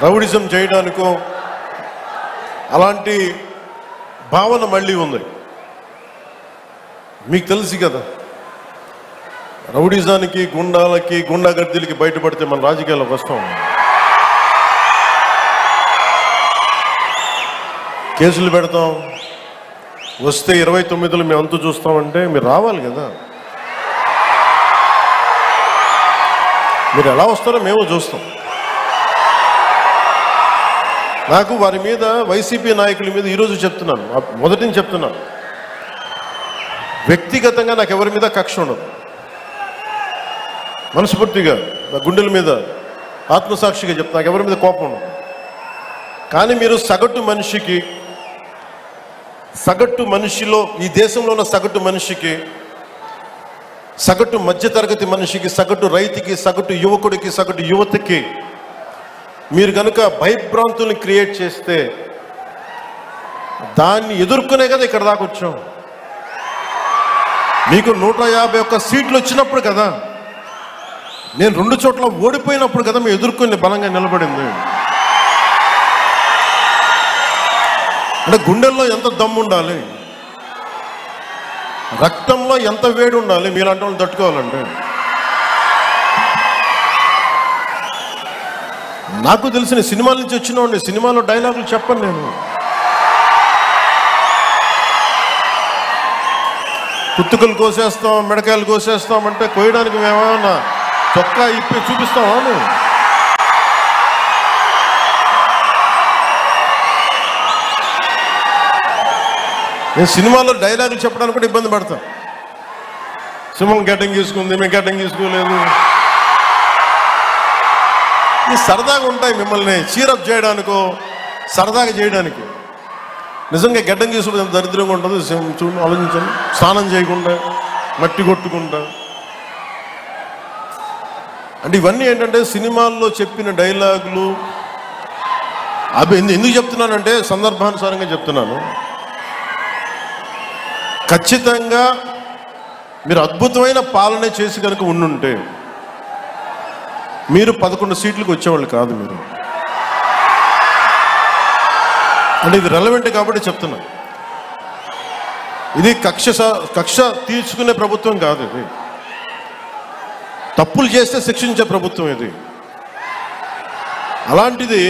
Rowdyism చేయడానికో అలాంటి భావన మళ్ళీ ఉంది. మీకు తెలుసు కదా, రౌడిజానికి గుండాలకి గుండాగర్దీలకి బయటపడితే మన రాజకీయాల్లోకి వస్తాం. కేసులు పెడతాం, వస్తే 29లో మేము అంతు చూస్తామంటే మీరు రావాలి కదా. మీరు ఎలా వస్తారో మేము చూస్తాం. నాకు వారి మీద, వైసీపీ నాయకుల మీద ఈరోజు చెప్తున్నాను, మొదటి నుంచి చెప్తున్నాను, వ్యక్తిగతంగా నాకు ఎవరి మీద కక్ష ఉండదు. మనస్ఫూర్తిగా నా గుండెల మీద ఆత్మసాక్షిగా చెప్తా, నాకు ఎవరి మీద కోపం ఉండదు. కానీ మీరు సగటు మనిషిలో, ఈ దేశంలో ఉన్న సగటు మనిషికి, సగటు మధ్యతరగతి మనిషికి, సగటు రైతుకి, సగటు యువకుడికి, సగటు యువతకి మీరు కనుక భయభ్రాంతుల్ని క్రియేట్ చేస్తే దాన్ని ఎదుర్కొనే కదా ఇక్కడ దాకా వచ్చాం. మీకు 151 సీట్లు వచ్చినప్పుడు కదా, నేను 2 చోట్ల ఓడిపోయినప్పుడు కదా మేము ఎదుర్కొని బలంగా నిలబడింది. అంటే గుండెల్లో ఎంత దమ్ము ఉండాలి, రక్తంలో ఎంత వేడి ఉండాలి మీలాంటి వాళ్ళు తట్టుకోవాలంటే. నాకు తెలిసిన సినిమాల నుంచి వచ్చినవాడిని, సినిమాలో డైలాగులు చెప్పను నేను. కుత్తుకలు కోసేస్తాం, మిడకాయలు కోసేస్తాం అంటే కోయడానికి మేమేమన్నా చొక్కా ఇప్పి చూపిస్తామా? నేను సినిమాలో డైలాగులు చెప్పడానికి కూడా ఇబ్బంది పడతాను. సింహం గడ్డం గీసుకుంది, మేము గడ్డం గీసుకోలేదు. ఈ సరదాగా ఉంటాయి మిమ్మల్ని చీరప్ చేయడానికో సరదాగా చేయడానికి. నిజంగా గడ్డం గీసుకుంటే ఎంత దరిద్రంగా ఉంటుంది చూడండి, ఆలోచించండి. స్నానం చేయకుండా, మట్టి కొట్టుకుంటా. అంటే ఇవన్నీ ఏంటంటే సినిమాల్లో చెప్పిన డైలాగులు. అవి ఎందుకు చెప్తున్నానంటే సందర్భానుసారంగా చెప్తున్నాను. ఖచ్చితంగా మీరు అద్భుతమైన పాలన చేసి కనుక ఉండుంటే మీరు 11 సీట్లకు వచ్చేవాళ్ళు కాదు. మీరు అంటే ఇది రెలవెంట్ కాబట్టి చెప్తున్నా. ఇది కక్ష తీర్చుకునే ప్రభుత్వం కాదు. ఇది తప్పులు చేస్తే శిక్షించే ప్రభుత్వం ఇది. అలాంటిది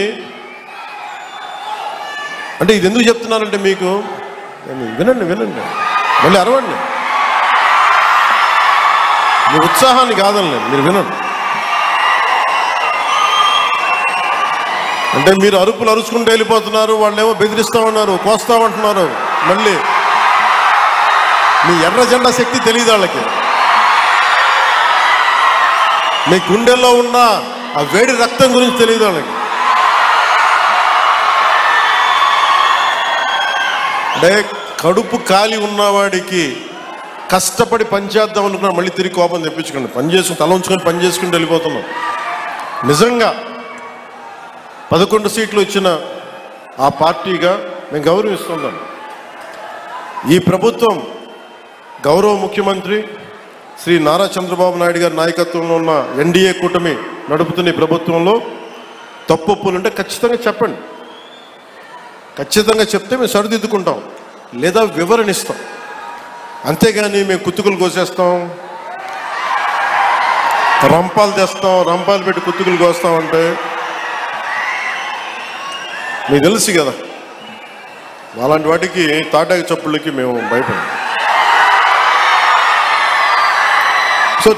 అంటే ఇది ఎందుకు చెప్తున్నానంటే మీకు వినండి, మళ్ళీ అరవండి. మీ ఉత్సాహాన్ని కాదని మీరు వినండి. అంటే మీరు అరుపులు అరుచుకుంటూ వెళ్ళిపోతున్నారు, వాళ్ళేమో బెదిరిస్తామన్నారు, కోస్తామంటున్నారు. మళ్ళీ మీ ఎర్ర జెండా శక్తి తెలియదు వాళ్ళకి. మీ గుండెల్లో ఉన్న ఆ వేడి రక్తం గురించి తెలియదు వాళ్ళకి. అంటే కడుపు కాలి ఉన్నవాడికి కష్టపడి పనిచేద్దాం అనుకున్నా మళ్ళీ తిరిగి కోపం తెప్పించుకోండి. పని చేసుకుని తల ఉంచుకొని పని చేసుకుంటూ వెళ్ళిపోతున్నాం. నిజంగా 11 సీట్లు వచ్చిన ఆ పార్టీగా నేను గౌరవిస్తున్నాను. ఈ ప్రభుత్వం గౌరవ ముఖ్యమంత్రి శ్రీ నారా చంద్రబాబు నాయుడు గారి నాయకత్వంలో ఉన్న ఎన్డీఏ కూటమి నడుపుతున్న ఈ ప్రభుత్వంలో తప్పులుంటే ఖచ్చితంగా చెప్పండి. ఖచ్చితంగా చెప్తే మేము సరిదిద్దుకుంటాం, లేదా వివరణిస్తాం. అంతేగాని మేము కుత్తుకులు కోసేస్తాం, రంపాలు తెస్తాం, రంపాలు పెట్టి కుత్తుకులు కోస్తామంటే మీకు తెలుసు కదా, అలాంటి వాటికి తాటాకి చప్పుళ్ళకి మేము భయపడం. సో